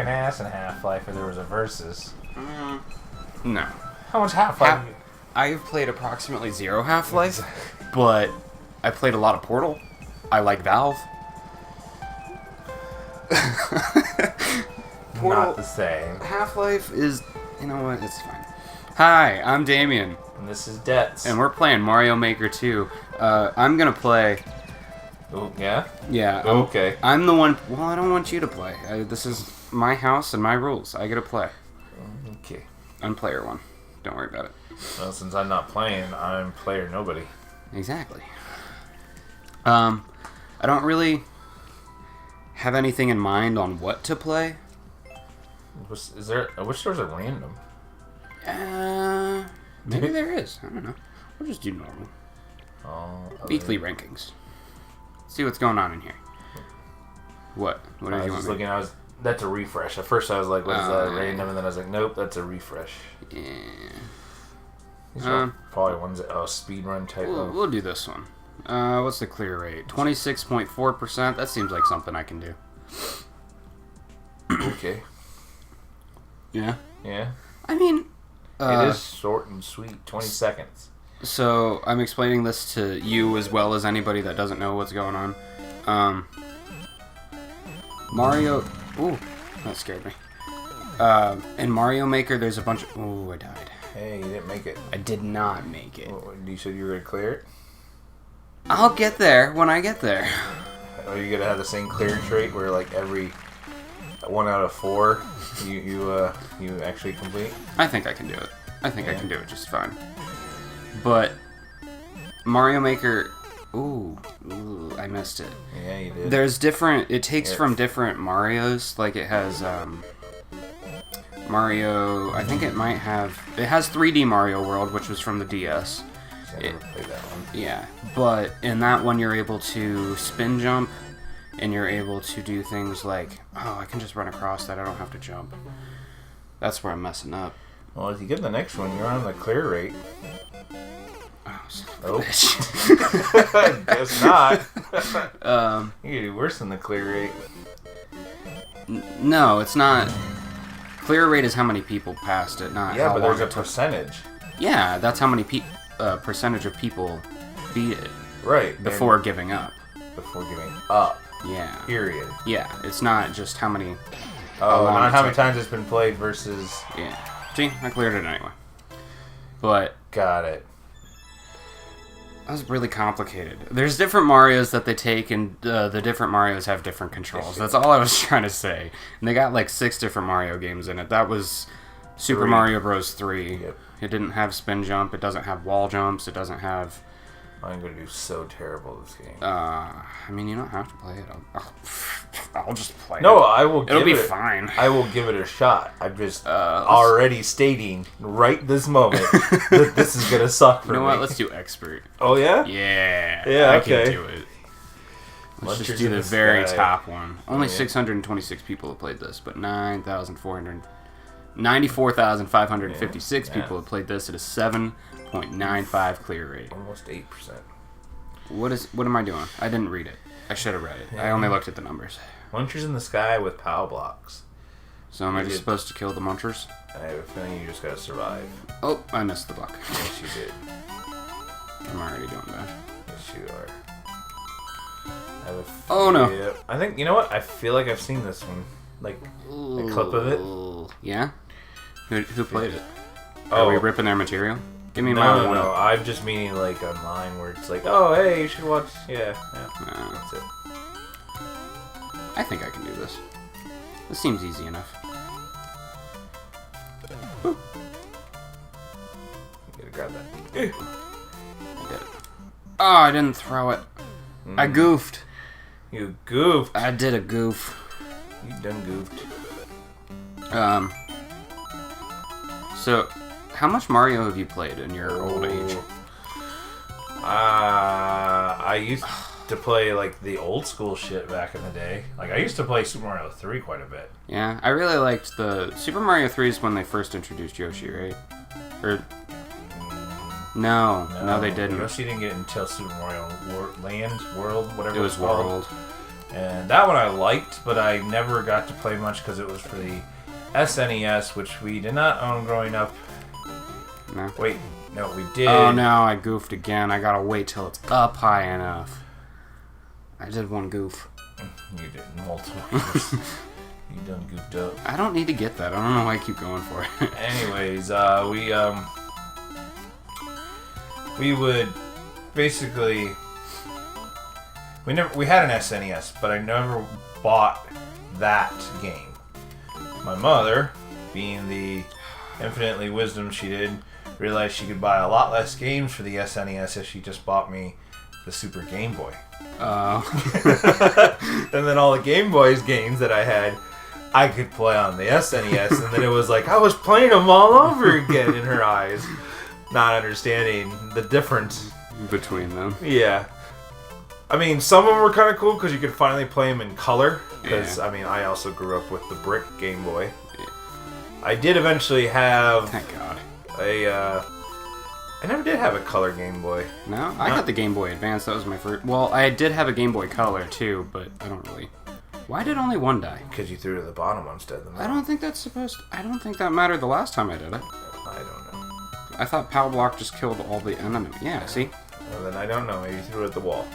ass in Half-Life if there was a versus. No. How much Half-Life? I've played approximately 0 Half-Life, but I played a lot of Portal. I like Valve. Portal, not the same. Half-Life is... You know what? It's fine. Hi, I'm Damien. And this is Debts. And we're playing Mario Maker 2. I'm gonna play... Oh, yeah? Yeah. Okay. I'm the one... Well, I don't want you to play. This is my house and my rules. I gotta play. Okay. I'm player one. Don't worry about it. Well, since I'm not playing, I'm player nobody. Exactly. I don't really have anything in mind on what to play. Is there? I wish there was a random. Maybe there is. I don't know. We'll just do normal. Weekly rankings. See what's going on in here. What? What did you want? Looking. That's a refresh. At first, I was like, "What is that random?" And then I was like, "Nope, that's a refresh." Yeah. These are probably ones that speedrun type. We'll do this one. What's the clear rate? 26.4%. That seems like something I can do. Okay. Yeah. Yeah. I mean, it is short and sweet. 20 seconds. So I'm explaining this to you as well as anybody that doesn't know what's going on. Mario. Ooh, that scared me. In Mario Maker, there's a bunch of. Ooh, I died. Hey, you didn't make it. I did not make it. You said you were gonna clear it. I'll get there when I get there. Are you gonna have the same clearance rate where like every 1 out of 4 you actually complete? I think I can do it. I think I can do it just fine. But Mario Maker, ooh, I missed it. Yeah, you did. There's different. It takes from different Marios. Like it has Mario. I think it might have. It has 3D Mario World, which was from the DS. I never played that one. Yeah, but in that one you're able to spin jump, and you're able to do things like, oh, I can just run across that. I don't have to jump. That's where I'm messing up. Well, if you get the next one, you're on the clear rate. Oh, son of a bitch. Guess not. You do worse than the clear rate. No, it's not. Clear rate is how many people passed it, not how but long there's a it took. percentage. Yeah, that's how many percentage of people beat it. Right. Before giving up. Before giving up. Yeah. Period. Yeah, it's not just how many. Not how many times it's been played versus. Yeah. See, I cleared it anyway. But. Got it. That was really complicated. There's different Marios that they take, and the different Marios have different controls. That's all I was trying to say. And they got like 6 different Mario games in it. That was Super Mario Bros. 3. Yep. It didn't have spin jump. It doesn't have wall jumps. It doesn't have... I'm going to do so terrible this game. I mean, you don't have to play it. I'll just play it. No, I will give it... It'll be fine. I will give it a shot. I'm just already stating right this moment that this is going to suck for me. You know what? Let's do expert. Oh, yeah? Yeah. Yeah, I okay. can do it. Let's just do the very top one. Only 626 people have played this, but 94,556 people have played this at a 7.95 clear rate. Almost 8%. What am I doing? I didn't read it. I should have read it. I only looked at the numbers. Munchers in the sky with POW blocks. So am I just supposed to kill the munchers? I have a feeling you just gotta survive. Oh, I missed the block. Yes, you did. I'm already doing that. Yes, you are. Oh, no. I think, you know what? I feel like I've seen this one. Like, a clip of it. Yeah? Who played it? Are we ripping their material? Give me my one. No, I'm just meaning like online where it's like, oh, hey, you should watch. Yeah. That's it. I think I can do this. This seems easy enough. You gotta grab that. I did it. Oh, I didn't throw it. I goofed. You goofed. I did a goof. You done goofed. So, how much Mario have you played in your old age? I used to play like the old school shit back in the day. Like I used to play Super Mario 3 quite a bit. Yeah, I really liked the Super Mario 3 is when they first introduced Yoshi, right? Or no, they didn't. Yoshi didn't get it until Super Mario World, whatever it was called. World. And that one I liked, but I never got to play much because it was for the SNES, which we did not own growing up. No. Wait, no, we did. Oh no, I goofed again. I gotta wait till it's up high enough. I did one goof. You did multiple goofs. You done goofed up. I don't need to get that. I don't know why I keep going for it. Anyways, we would basically we had an SNES, but I never bought that game. My mother, being the infinitely wisdom she did, realized she could buy a lot less games for the SNES if she just bought me the Super Game Boy. And then all the Game Boy's games that I had, I could play on the SNES, and then it was like I was playing them all over again in her eyes, not understanding the difference between them. Yeah. I mean, some of them were kind of cool because you could finally play them in color. Because, Yeah. I mean, I also grew up with the brick Game Boy. Yeah. I did eventually have Thank God. I never did have a color Game Boy. No? I got the Game Boy Advance. That was my first... Well, I did have a Game Boy Color, too, but I don't really... Why did only one die? Because you threw it to the bottom instead of the middle. I don't think that's supposed... I don't think that mattered the last time I did it. I don't know. I thought Power Block just killed all the enemy. Yeah, see? Well, then I don't know. Maybe you threw it at the wall.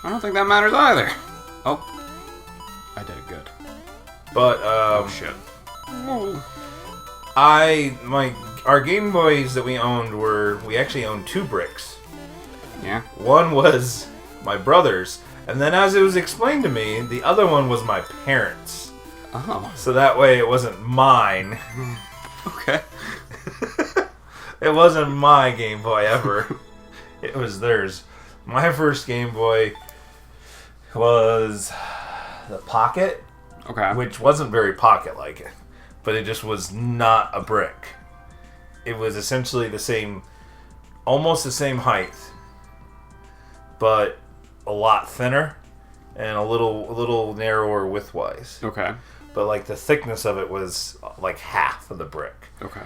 I don't think that matters either. Oh. I did it good. But, Oh, shit. Our Game Boys that we owned we actually owned two bricks. Yeah? One was my brother's, and then as it was explained to me, the other one was my parents'. Oh. So that way it wasn't mine. Okay. It wasn't my Game Boy ever. It was theirs. My first Game Boy was the Pocket, Okay. which wasn't very pocket-like, but it just was not a brick. It was essentially almost the same height, but a lot thinner and a little narrower width-wise. Okay. But like the thickness of it was like half of the brick. Okay.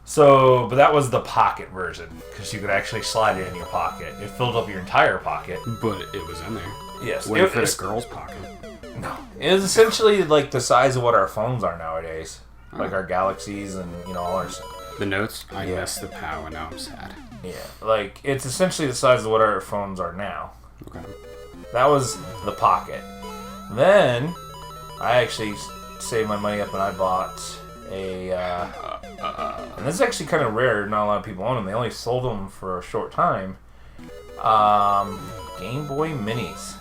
So, but that was the pocket version because you could actually slide it in your pocket. It filled up your entire pocket. But it was in there. Yes, Wouldn't fit a girl's pocket. No, it was essentially like the size of what our phones are nowadays, like our Galaxies and all our. The notes? I Yeah. missed the POW and now I'm sad. Yeah, like it's essentially the size of what our phones are now. Okay. That was the Pocket. Then I actually saved my money up and I bought and this is actually kind of rare. Not a lot of people own them. They only sold them for a short time. Game Boy Minis.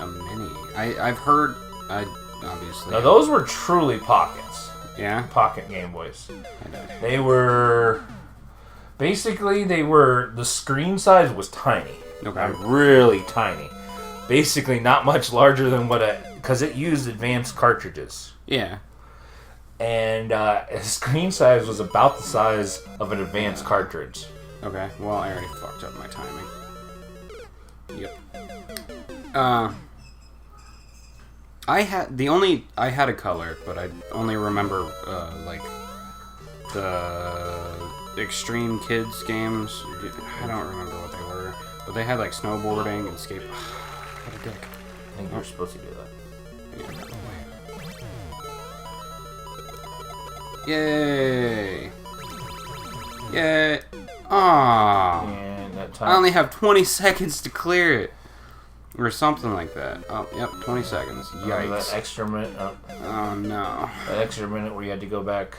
A mini. I've heard. Obviously. Now those were truly pockets. Yeah. Pocket Game Boys. I know. They were basically the screen size was tiny. Okay. Really tiny. Basically not much larger than because it used advanced cartridges. Yeah. And the screen size was about the size of an advanced cartridge. Okay. Well, I already fucked up my timing. Yep. I had a color, but I only remember like the Extreme Kids games. I don't remember what they were, but they had like snowboarding and skate. What a dick! I think you're supposed to do that. Yay! Yay! Aww! And that time. I only have 20 seconds to clear it. Or something like that. Oh, yep, 20 seconds. Yikes. That extra minute. Oh, no. That extra minute where you had to go back.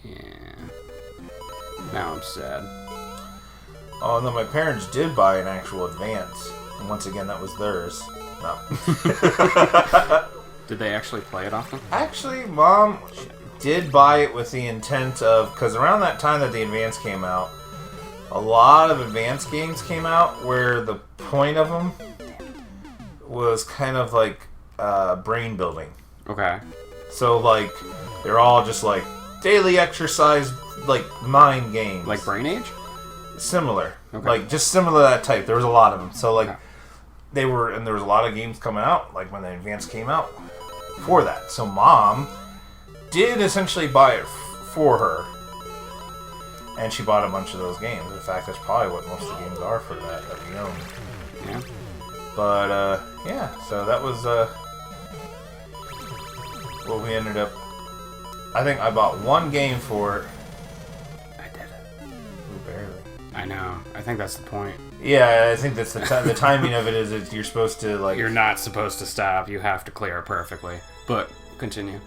Yeah. Now I'm sad. Oh, no, my parents did buy an actual Advance. And once again, that was theirs. No. Did they actually play it often? Actually, Mom did buy it with the intent of... Because around that time that the Advance came out, a lot of advanced games came out where the point of them was kind of like brain building. Okay. So, like, they're all just like daily exercise, like mind games. Like Brain Age? Similar. Okay. Like, just similar to that type. There was a lot of them. So, like, Okay. there was a lot of games coming out, like when the Advance came out for that. So, Mom did essentially buy it for her. And she bought a bunch of those games. In fact, that's probably what most of the games are for that we own. Yeah. But yeah, so that was what we ended up. I think I bought one game for it. I did it. Ooh, barely. I know. I think that's the point. Yeah, I think that's the timing of it is that you're supposed to like. You're not supposed to stop. You have to clear it perfectly. But continue.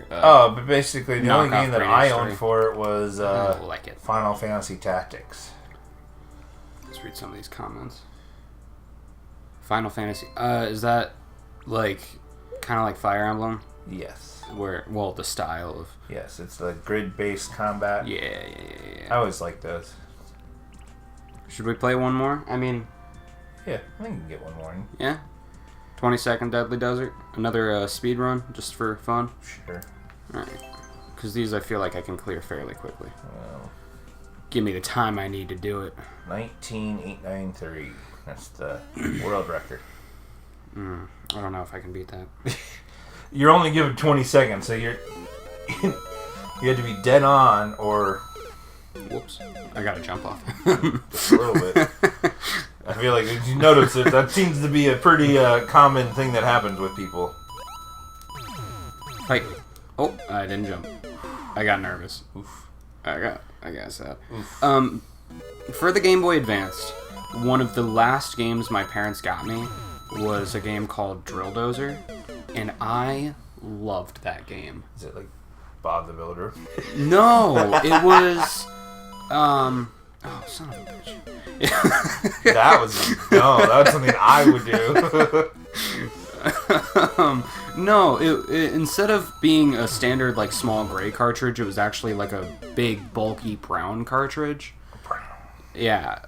But basically the only game that I story. owned for it was like it. Final Fantasy Tactics. Let's read some of these comments. Final Fantasy. Is that like kind of like Fire Emblem? Yes. The style of. Yes, it's the grid-based combat. Yeah. I always like those. Should we play one more? I mean. Yeah, I think you can get one more. Yeah. 20-second Deadly Desert. Another speed run, just for fun. Sure. All right. Because these I feel like I can clear fairly quickly. Well, Give me the time I need to do it. 19893. That's the world record. I don't know if I can beat that. You're only given 20 seconds, so you had to be dead on or. Whoops. I gotta jump off. Just a little bit. I feel like if you notice it, that seems to be a pretty common thing that happens with people. Fight. Oh, I didn't jump. I got nervous. Oof. I guess that. Oof. For the Game Boy Advanced, one of the last games my parents got me was a game called Drill Dozer, and I loved that game. Is it like Bob the Builder? No, it was. Oh, son of a bitch. That was something I would do. No, it instead of being a standard like small gray cartridge, it was actually like a big bulky brown cartridge. Yeah,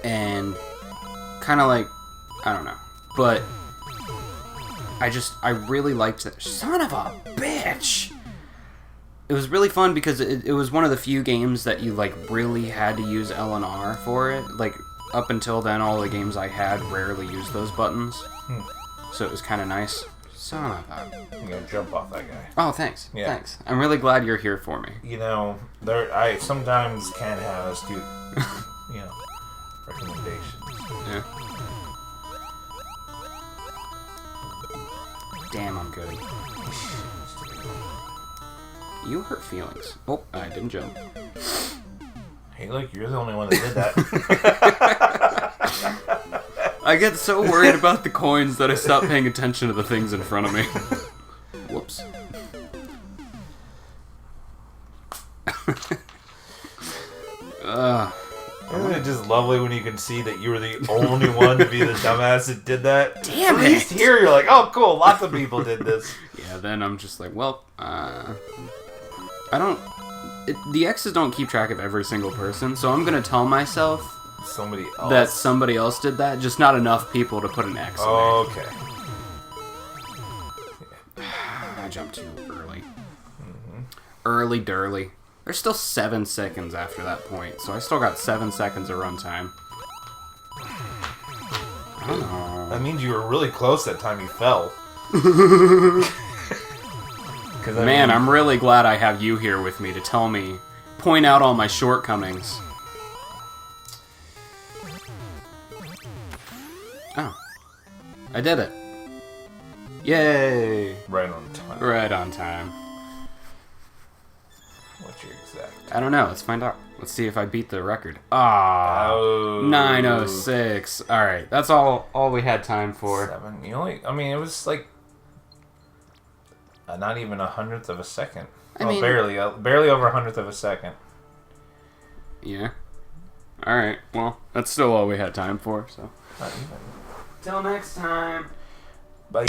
and kind of like, I don't know, but I really liked it. Son of a bitch! It was really fun because it was one of the few games that you like really had to use L and R for it. Like up until then, all the games I had rarely used those buttons, so it was kind of nice. Son of a... I'm gonna jump off that guy. Oh, thanks. Yeah. Thanks. I'm really glad you're here for me. You know, I sometimes can have astute, recommendations. Yeah. Damn, I'm good. You hurt feelings. Oh, I didn't jump. Hey, look, you're the only one that did that. I get so worried about the coins that I stop paying attention to the things in front of me. Whoops. Isn't it just lovely when you can see that you were the only one to be the dumbass that did that? Damn At least here you're like, oh, cool, lots of people did this. Yeah, then I'm just like, well, the X's don't keep track of every single person, so I'm gonna tell myself Somebody else. that somebody else did that, just not enough people to put an X in there. Okay. I jumped too early. Early durly. There's still 7 seconds after that point, so I still got 7 seconds of runtime. I don't know. That means you were really close that time you fell. Man, I'm really glad I have you here with me to point out all my shortcomings. Oh. I did it. Yay! Right on time. Right on time. What's your exact? I don't know. Let's find out. Let's see if I beat the record. Ah, Oh. 9:06. All right, that's all we had time for. 7. It was like not even 100th of a second. Barely over 100th of a second. Yeah. All right. Well, that's still all we had time for. So. Not even. Till next time. Bye.